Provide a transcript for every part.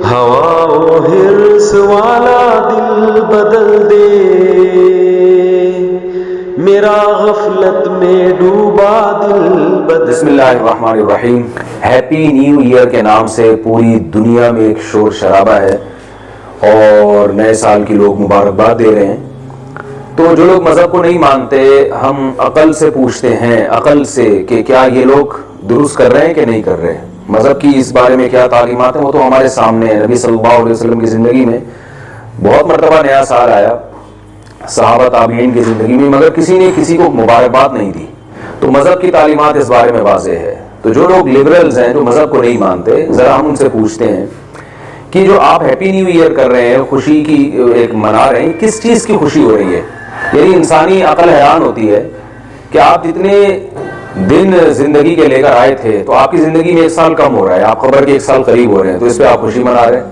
ہوا و حرص والا دل بدل دے، میرا غفلت میں ڈوبا دل بدل۔ بسم اللہ الرحمن الرحیم۔ ہیپی نیو ایئر کے نام سے پوری دنیا میں ایک شور شرابہ ہے اور نئے سال کی لوگ مبارکباد دے رہے ہیں۔ تو جو لوگ مذہب کو نہیں مانتے، ہم عقل سے پوچھتے ہیں، عقل سے، کہ کیا یہ لوگ درست کر رہے ہیں کہ نہیں کر رہے ہیں۔ مذہب کی اس بارے میں کیا تعلیمات ہیں وہ تو ہمارے سامنے ہے۔ نبی صلی اللہ علیہ وسلم کی زندگی میں بہت مرتبہ نیا سال آیا، صحابہ تابعین کی زندگی میں، مگر کسی نے کسی کو مبارکباد نہیں دی۔ تو مذہب کی تعلیمات اس بارے میں واضح ہے۔ تو جو لوگ لبرلز ہیں، جو مذہب کو نہیں مانتے، ذرا ہم ان سے پوچھتے ہیں کہ جو آپ ہیپی نیو ایئر کر رہے ہیں، خوشی کی ایک منا رہے ہیں، کس چیز کی خوشی ہو رہی ہے؟ یعنی انسانی عقل حیران ہوتی ہے کہ آپ جتنے دن زندگی کے لے کر آئے تھے تو آپ کی زندگی میں 1 سال کم ہو رہا ہے، آپ خبر کے 1 سال قریب ہو رہے ہیں، تو اس پہ آپ خوشی منا رہے ہیں۔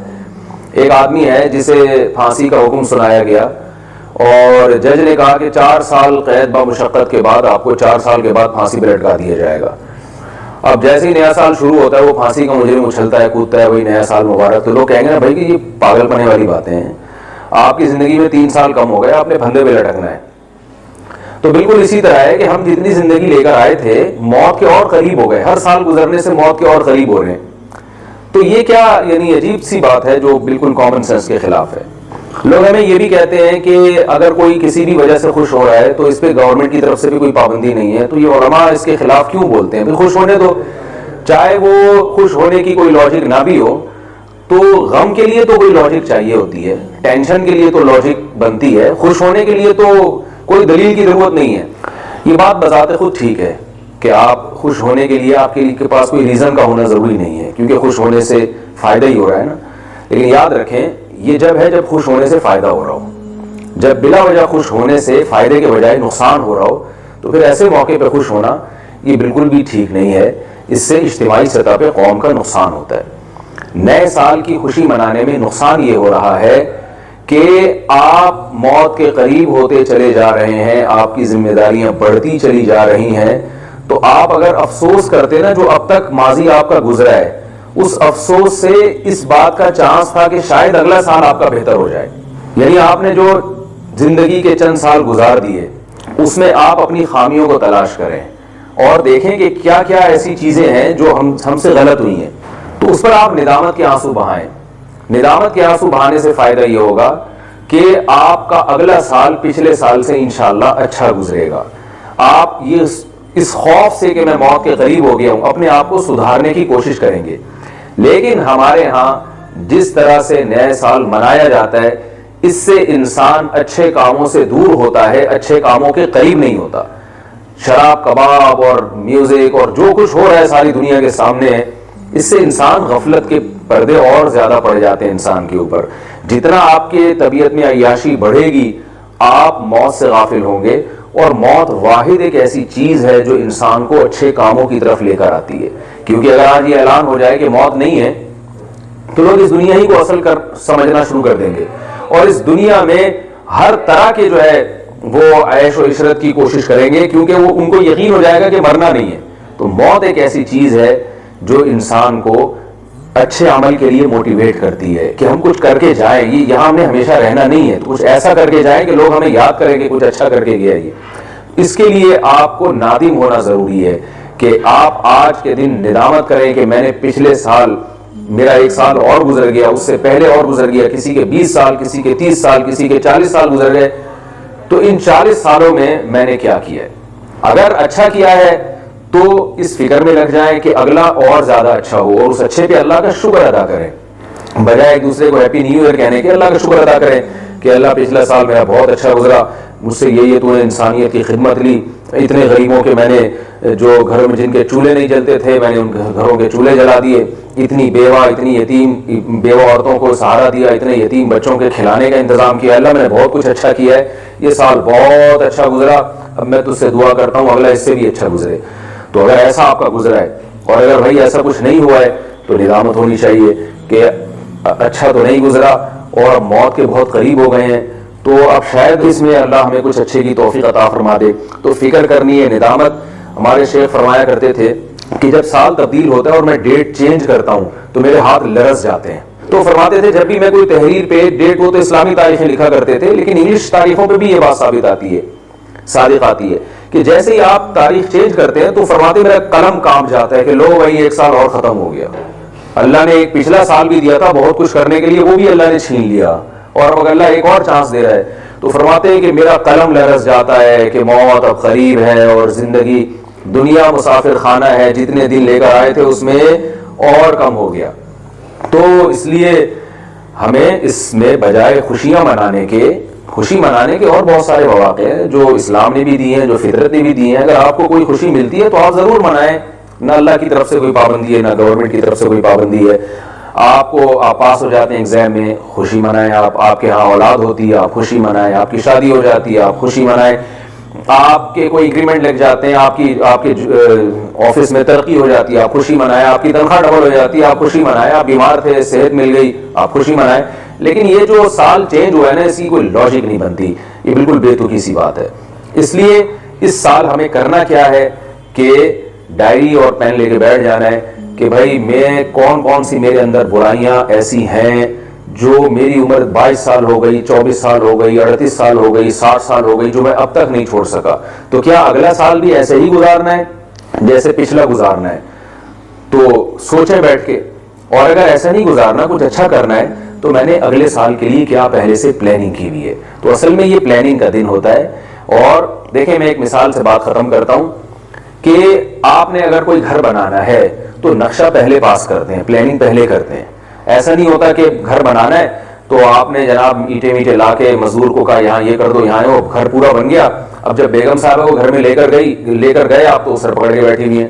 ایک آدمی ہے جسے پھانسی کا حکم سنایا گیا اور جج نے کہا کہ 4 سال قید بمشقت کے بعد آپ کو 4 سال کے بعد پھانسی پہ لٹکا دیا جائے گا۔ اب جیسے ہی نیا سال شروع ہوتا ہے، وہ پھانسی کا مجرم اچھلتا ہے، کودتا ہے، وہی نیا سال مبارک۔ تو لوگ کہیں گے نا بھائی کہ یہ پاگل پنے والی باتیں ہیں، آپ کی زندگی میں 3 سال کم ہو گئے، آپ نے پھندے پہ لٹکنا ہے۔ تو بالکل اسی طرح ہے کہ ہم جتنی زندگی لے کر آئے تھے، موت کے اور قریب ہو گئے، ہر سال گزرنے سے موت کے اور قریب ہو رہے ہیں۔ تو یہ کیا یعنی عجیب سی بات ہے جو بالکل کامن سینس کے خلاف ہے۔ لوگ ہمیں یہ بھی کہتے ہیں کہ اگر کوئی کسی بھی وجہ سے خوش ہو رہا ہے تو اس پہ گورنمنٹ کی طرف سے بھی کوئی پابندی نہیں ہے، تو یہ علماء اس کے خلاف کیوں بولتے ہیں؟ پھر خوش ہونے تو، چاہے وہ خوش ہونے کی کوئی لاجک نہ بھی ہو، تو غم کے لیے تو کوئی لاجک چاہیے ہوتی ہے، ٹینشن کے لیے تو لاجک بنتی ہے، خوش ہونے کے لیے تو کوئی دلیل کی ضرورت نہیں ہے۔ یہ بات بذات خود ٹھیک ہے کہ آپ خوش ہونے کے لیے آپ کے پاس کوئی ریزن کا ہونا ضروری نہیں ہے، کیونکہ خوش ہونے سے فائدہ ہی ہو رہا ہے نا۔ لیکن یاد رکھیں، یہ جب ہے جب خوش ہونے سے فائدہ ہو رہا ہو، جب بلا وجہ خوش ہونے سے فائدے کے بجائے نقصان ہو رہا ہو، تو پھر ایسے موقع پہ خوش ہونا یہ بالکل بھی ٹھیک نہیں ہے۔ اس سے اجتماعی سطح پہ قوم کا نقصان ہوتا ہے۔ نئے سال کی خوشی منانے میں نقصان یہ ہو رہا ہے کہ آپ موت کے قریب ہوتے چلے جا رہے ہیں، آپ کی ذمہ داریاں بڑھتی چلی جا رہی ہیں۔ تو آپ اگر افسوس کرتے نا، جو اب تک ماضی آپ کا گزرا ہے، اس افسوس سے اس بات کا چانس تھا کہ شاید اگلا سال آپ کا بہتر ہو جائے۔ یعنی آپ نے جو زندگی کے چند سال گزار دیے، اس میں آپ اپنی خامیوں کو تلاش کریں اور دیکھیں کہ کیا کیا ایسی چیزیں ہیں جو ہم سے غلط ہوئی ہیں، تو اس پر آپ ندامت کے آنسو بہائیں۔ ندامت کے آنسو بہانے سے فائدہ یہ ہوگا کہ آپ کا اگلا سال پچھلے سال سے انشاءاللہ اچھا گزرے گا۔ آپ یہ اس خوف سے کہ میں موت کے قریب ہو گیا ہوں، اپنے آپ کو سدھارنے کی کوشش کریں گے۔ لیکن ہمارے ہاں جس طرح سے نئے سال منایا جاتا ہے، اس سے انسان اچھے کاموں سے دور ہوتا ہے، اچھے کاموں کے قریب نہیں ہوتا۔ شراب، کباب اور میوزک اور جو کچھ ہو رہا ہے ساری دنیا کے سامنے ہے، اس سے انسان غفلت کے پردے اور زیادہ پڑ جاتے ہیں انسان کے اوپر۔ جتنا آپ کے طبیعت میں عیاشی بڑھے گی، آپ موت سے غافل ہوں گے۔ اور موت واحد ایک ایسی چیز ہے جو انسان کو اچھے کاموں کی طرف لے کر آتی ہے، کیونکہ اگر آج یہ اعلان ہو جائے کہ موت نہیں ہے تو لوگ اس دنیا ہی کو اصل سمجھنا شروع کر دیں گے، اور اس دنیا میں ہر طرح کے جو ہے وہ عیش و عشرت کی کوشش کریں گے، کیونکہ وہ ان کو یقین ہو جائے گا کہ مرنا نہیں ہے۔ تو موت ایک ایسی چیز ہے جو انسان کو اچھے عمل کے لیے موٹیویٹ کرتی ہے کہ ہم کچھ کر کے جائیں، یہ یہاں ہم نے ہمیشہ رہنا نہیں ہے، تو کچھ ایسا کر کے جائیں کہ لوگ ہمیں یاد کریں کہ کچھ اچھا کر کے گیا یہ۔ اس کے لیے آپ کو نادم ہونا ضروری ہے کہ آپ آج کے دن ندامت کریں کہ میں نے پچھلے سال، میرا 1 سال اور گزر گیا، اس سے پہلے اور گزر گیا، کسی کے 20 سال، کسی کے 30 سال، کسی کے 40 سال گزر گئے، تو ان 40 سالوں میں نے کیا کیا ہے۔ اگر اچھا کیا ہے تو اس فکر میں لگ جائیں کہ اگلا اور زیادہ اچھا ہو، اور اس اچھے پہ اللہ کا شکر ادا کریں، بجائے ایک دوسرے کو ہیپی نیو ایئر کہنے کے اللہ کا شکر ادا کریں کہ اللہ پچھلا سال میرا بہت اچھا گزرا، مجھ سے یہ تو نے انسانیت کی خدمت لی، اتنے غریبوں کے میں نے جو گھر میں جن کے چولہے نہیں جلتے تھے میں نے ان گھروں کے چولہے جلا دیے، اتنی بیوہ، اتنی یتیم بیوہ عورتوں کو سہارا دیا، اتنے یتیم بچوں کے کھلانے کا انتظام کیا، اللہ میں نے بہت کچھ اچھا کیا ہے، یہ سال بہت اچھا گزرا، اب میں تجھ سے دعا کرتا ہوں اگلا اس سے بھی اچھا گزرے۔ تو اگر ایسا آپ کا گزرا ہے، اور اگر بھائی ایسا کچھ نہیں ہوا ہے، تو ندامت ہونی چاہیے کہ اچھا تو نہیں گزرا اور موت کے بہت قریب ہو گئے ہیں، تو اب شاید اس میں اللہ ہمیں کچھ اچھے کی توفیق عطا فرما دے۔ تو فکر کرنی ہے، ندامت۔ ہمارے شیخ فرمایا کرتے تھے کہ جب سال تبدیل ہوتا ہے اور میں ڈیٹ چینج کرتا ہوں تو میرے ہاتھ لرز جاتے ہیں، تو فرماتے تھے جب بھی میں کوئی تحریر پہ ڈیٹ ہو تو اسلامی تاریخیں لکھا کرتے تھے، لیکن انگلش تاریخوں پہ بھی یہ بات ثابت آتی ہے، صادق آتی ہے کہ جیسے ہی آپ تاریخ چینج کرتے ہیں تو فرماتے میرا قلم کانپ جاتا ہے کہ لو بھائی ایک سال اور ختم ہو گیا، اللہ نے ایک پچھلا سال بھی دیا تھا بہت کچھ کرنے کے لیے، وہ بھی اللہ نے چھین لیا، اور اب اللہ ایک اور چانس دے رہا ہے۔ تو فرماتے ہیں کہ میرا قلم لرز جاتا ہے کہ موت اب قریب ہے اور زندگی دنیا مسافر خانہ ہے، جتنے دن لے کر آئے تھے اس میں اور کم ہو گیا۔ تو اس لیے ہمیں اس میں بجائے خوشی منانے کے اور بہت سارے مواقع ہیں جو اسلام نے بھی دیے ہیں، جو فطرت نے بھی دیے ہیں۔ اگر آپ کو کوئی خوشی ملتی ہے تو آپ ضرور منائیں، نہ اللہ کی طرف سے کوئی پابندی ہے، نہ گورنمنٹ کی طرف سے کوئی پابندی ہے۔ آپ پاس ہو جاتے ہیں ایگزام میں، خوشی منائیں، آپ کے ہاں اولاد ہوتی ہے آپ خوشی منائیں، آپ کی شادی ہو جاتی ہے آپ خوشی منائیں، آپ کے کوئی انکریمنٹ لگ جاتے ہیں، آپ کے آفس میں ترقی ہو جاتی ہے آپ خوشی منائیں، آپ کی تنخواہ ڈبل ہو جاتی ہے آپ خوشی منائیں، آپ بیمار تھے صحت مل گئی آپ خوشی منائیں۔ لیکن یہ جو سال چینج ہوا ہے نا، اس کی کوئی لاجک نہیں بنتی، یہ بالکل بے تکی سی بات ہے۔ اس لیے اس سال ہمیں کرنا کیا ہے کہ ڈائری اور پین لے کے بیٹھ جانا ہے کہ بھائی میں کون سی میرے اندر برائیاں ایسی ہیں جو میری عمر 22 سال ہو گئی، 24 سال ہو گئی، 38 سال ہو گئی، 60 سال ہو گئی، جو میں اب تک نہیں چھوڑ سکا، تو کیا اگلا سال بھی ایسے ہی گزارنا ہے جیسے پچھلا گزارنا ہے؟ تو سوچیں بیٹھ کے، اور اگر ایسا نہیں گزارنا، کچھ اچھا کرنا ہے تو میں نے اگلے سال کے لیے کیا پہلے سے پلاننگ کی ہوئی ہے۔ تو اصل میں یہ پلاننگ کا دن ہوتا ہے۔ اور دیکھیں میں ایک مثال سے بات ختم کرتا ہوں کہ آپ نے اگر کوئی گھر بنانا ہے تو نقشہ پہلے پاس کرتے ہیں، پلاننگ پہلے کرتے ہیں۔ ایسا نہیں ہوتا کہ گھر بنانا ہے تو آپ نے جناب اینٹیں لا کے مزدور کو کہا یہاں یہ کر دو، یہاں وہ گھر پورا بن گیا۔ اب جب بیگم صاحبہ کو گھر میں لے کر گئے آپ تو سر پکڑ کے بیٹھی ہوئی ہیں،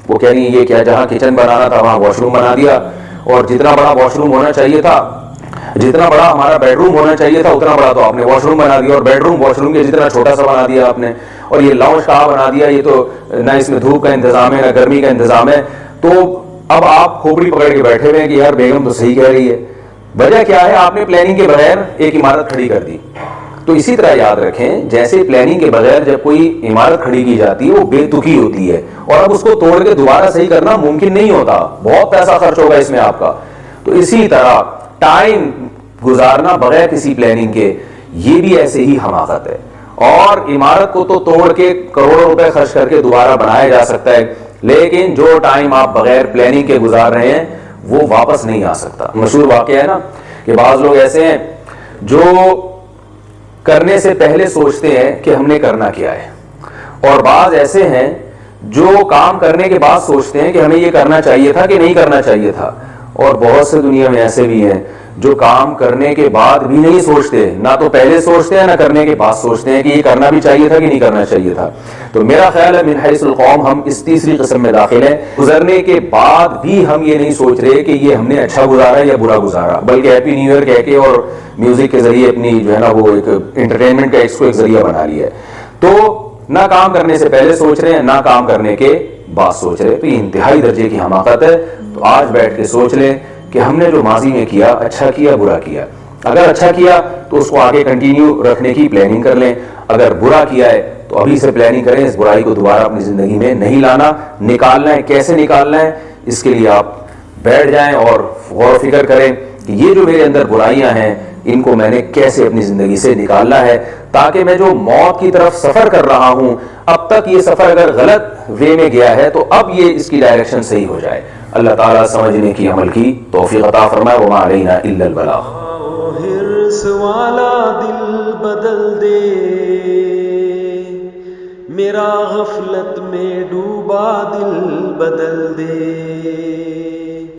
وہ کہہ رہی ہیں یہ کیا، جہاں کچن بنانا تھا وہاں واش روم بنا دیا، اور جتنا بڑا واش روم ہونا چاہیے تھا، جتنا بڑا ہمارا بیڈ روم ہونا چاہیے تھا اتنا بڑا تو آپ نے واش روم بنا دیا، اور بیڈ روم واش روم کے جتنا چھوٹا سا بنا دیا آپ نے، اور یہ لاؤنج کہاں بنا دیا، یہ تو نہ اس میں دھوپ کا انتظام ہے نہ گرمی کا انتظام ہے۔ تو اب آپ کھوپڑی پکڑ کے بیٹھے ہوئے ہیں کہ یار بیگم تو صحیح کہہ رہی ہے۔ وجہ کیا ہے؟ آپ نے پلاننگ کے بغیر ایک عمارت کھڑی کر دی۔ تو اسی طرح یاد رکھیں جیسے پلاننگ کے بغیر جب کوئی عمارت کھڑی کی جاتی ہے وہ بے تکی ہوتی ہے، اور اب اس کو توڑ کے دوبارہ صحیح کرنا ممکن نہیں ہوتا، بہت پیسہ خرچ ہوگا اس میں آپ کا۔ تو اسی طرح ٹائم گزارنا بغیر کسی پلاننگ کے، یہ بھی ایسے ہی حماقت ہے۔ اور عمارت کو تو توڑ کے کروڑوں روپے خرچ کر کے دوبارہ بنایا جا سکتا ہے، لیکن جو ٹائم آپ بغیر پلاننگ کے گزار رہے ہیں وہ واپس نہیں آ سکتا۔ مشہور واقعہ ہے نا کہ بعض لوگ ایسے ہیں جو کرنے سے پہلے سوچتے ہیں کہ ہم نے کرنا کیا ہے، اور بعض ایسے ہیں جو کام کرنے کے بعد سوچتے ہیں کہ ہمیں یہ کرنا چاہیے تھا کہ نہیں کرنا چاہیے تھا، اور بہت سے دنیا میں ایسے بھی ہیں جو کام کرنے کے بعد بھی نہیں سوچتے، نہ تو پہلے سوچتے ہیں نہ کرنے کے بعد سوچتے ہیں کہ یہ کرنا بھی چاہیے تھا کہ نہیں کرنا چاہیے تھا۔ تو میرا خیال ہے من حیث القوم ہم اس تیسری قسم میں داخل ہیں، گزرنے کے بعد بھی ہم یہ نہیں سوچ رہے کہ یہ ہم نے اچھا گزارا یا برا گزارا، بلکہ ہیپی نیو ایئر کہہ کے اور میوزک کے ذریعے اپنی جو ہے نا وہ ایک انٹرٹینمنٹ کا ایک ذریعہ بنا لیا ہے۔ تو نہ کام کرنے سے پہلے سوچ رہے ہیں نہ کام کرنے کے بعد سوچ رہے ہیں، تو یہ انتہائی درجے کی حماقت ہے۔ تو آج بیٹھ کے سوچ لیں کہ ہم نے جو ماضی میں کیا اچھا کیا برا کیا۔ اگر اچھا کیا تو اس کو آگے کنٹینیو رکھنے کی پلاننگ کر لیں، اگر برا کیا ہے تو ابھی سے پلاننگ کریں اس برائی کو دوبارہ اپنی زندگی میں نہیں لانا۔ نکالنا ہے، کیسے نکالنا ہے اس کے لیے آپ بیٹھ جائیں اور غور و فکر کریں کہ یہ جو میرے اندر برائیاں ہیں ان کو میں نے کیسے اپنی زندگی سے نکالنا ہے، تاکہ میں جو موت کی طرف سفر کر رہا ہوں اب تک یہ سفر اگر غلط وے میں گیا ہے تو اب یہ اس کی ڈائریکشن صحیح ہو جائے۔ اللہ تعالیٰ سمجھنے کی عمل کی توفیق عطا فرمائے۔ وما علینا الا البلاغ۔ حرص والا دل بدل دے، میرا غفلت میں ڈوبا دل بدل دے۔